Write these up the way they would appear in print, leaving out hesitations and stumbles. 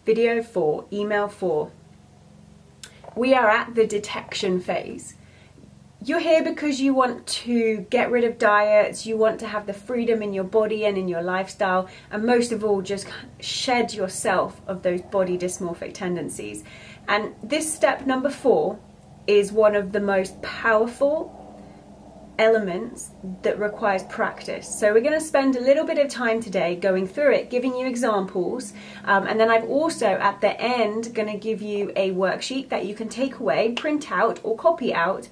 video 4, email 4, we are at the detection phase. You're here because you want to get rid of diets, you want to have the freedom in your body and in your lifestyle, and most of all, just shed yourself of those body dysmorphic tendencies. And this step number 4 is one of the most powerful elements that requires practice. So we're going to spend a little bit of time today going through it, giving you examples, and then I've also at the end going to give you a worksheet that you can take away, print out or copy out,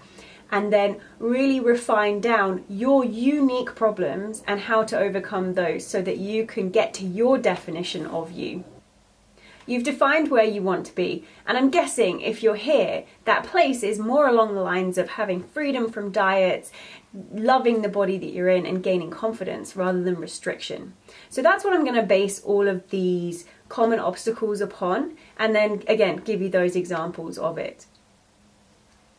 and then really refine down your unique problems and how to overcome those so that you can get to your definition of you. You've defined where you want to be, and I'm guessing if you're here, that place is more along the lines of having freedom from diets, loving the body that you're in, and gaining confidence rather than restriction. So that's what I'm going to base all of these common obstacles upon, and then again give you those examples of it.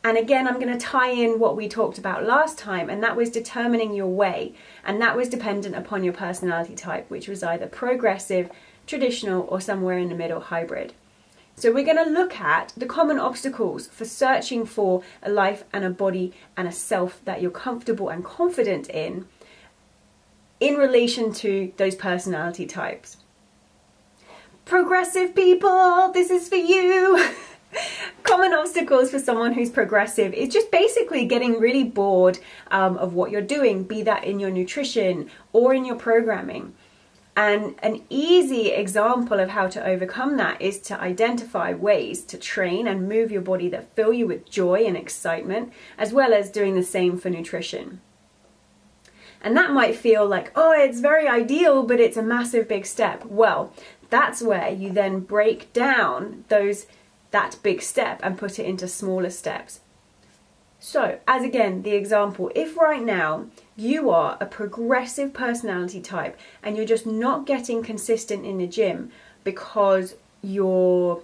And again, I'm going to tie in what we talked about last time, and that was determining your way, and that was dependent upon your personality type, which was either progressive, traditional, or somewhere in the middle, hybrid. So we're going to look at the common obstacles for searching for a life and a body and a self that you're comfortable and confident in relation to those personality types. Progressive people, this is for you. Common obstacles for someone who's progressive is just basically getting really bored of what you're doing, be that in your nutrition or in your programming. And an easy example of how to overcome that is to identify ways to train and move your body that fill you with joy and excitement, as well as doing the same for nutrition. And that might feel like, oh, it's very ideal, but it's a massive big step. Well, that's where you then break down that big step and put it into smaller steps. So, as again, the example, if right now you are a progressive personality type and you're just not getting consistent in the gym because you're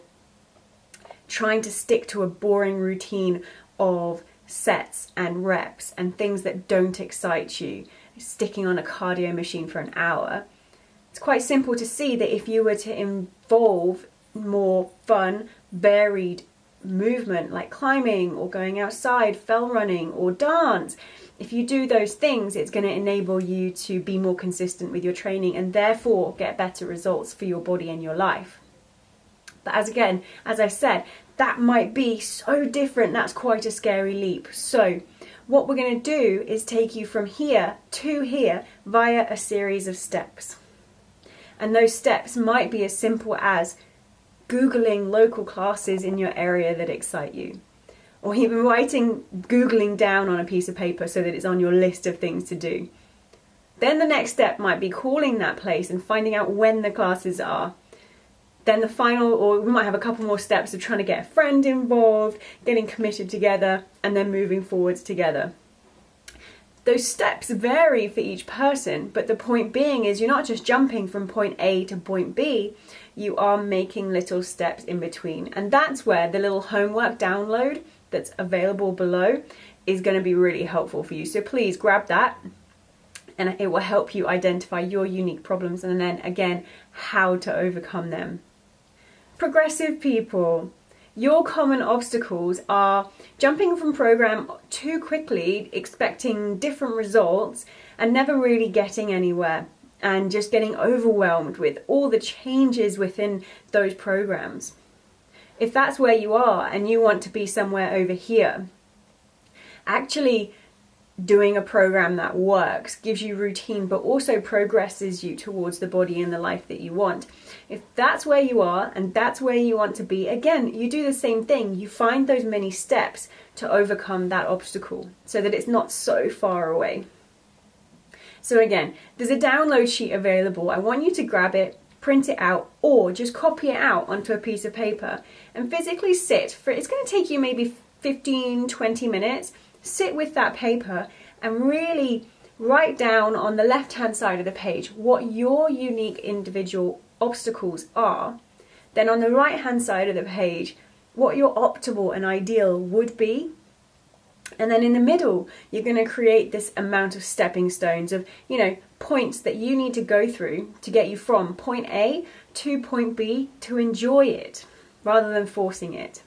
trying to stick to a boring routine of sets and reps and things that don't excite you, sticking on a cardio machine for an hour, it's quite simple to see that if you were to involve more fun, varied movement like climbing or going outside, fell running or dance, if you do those things, it's going to enable you to be more consistent with your training and therefore get better results for your body and your life. But as I said, that might be so different, that's quite a scary leap. So what we're going to do is take you from here to here via a series of steps. And those steps might be as simple as Googling local classes in your area that excite you, or even Googling down on a piece of paper so that it's on your list of things to do. Then the next step might be calling that place and finding out when the classes are. Then the final, or we might have a couple more steps of trying to get a friend involved, getting committed together, and then moving forwards together. Those steps vary for each person, but the point being is you're not just jumping from point A to point B, you are making little steps in between. And that's where the little homework download that's available below is going to be really helpful for you. So please grab that and it will help you identify your unique problems and then again, how to overcome them. Progressive people. Your common obstacles are jumping from program too quickly, expecting different results and never really getting anywhere, and just getting overwhelmed with all the changes within those programs. If that's where you are and you want to be somewhere over here, actually doing a program that works, gives you routine, but also progresses you towards the body and the life that you want. If that's where you are and that's where you want to be, again, you do the same thing. You find those many steps to overcome that obstacle so that it's not so far away. So again, there's a download sheet available. I want you to grab it, print it out, or just copy it out onto a piece of paper and physically sit for, it's going to take you maybe 15-20 minutes. Sit with that paper and really write down on the left-hand side of the page what your unique individual obstacles are. Then on the right-hand side of the page, what your optimal and ideal would be. And then in the middle, you're going to create this amount of stepping stones of, points that you need to go through to get you from point A to point B to enjoy it rather than forcing it.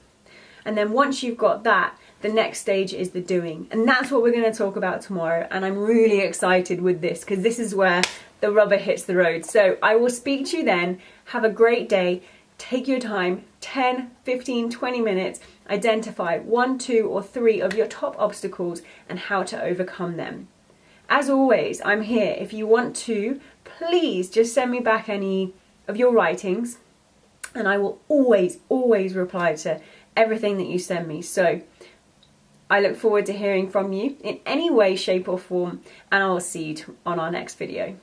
And then once you've got that, the next stage is the doing. And that's what we're going to talk about tomorrow. And I'm really excited with this because this is where the rubber hits the road. So I will speak to you then. Have a great day. Take your time, 10, 15, 20 minutes. Identify 1, 2, or 3 of your top obstacles and how to overcome them. As always, I'm here. If you want to, please just send me back any of your writings and I will always reply to everything that you send me. So I look forward to hearing from you in any way, shape or form, and I will see you on our next video.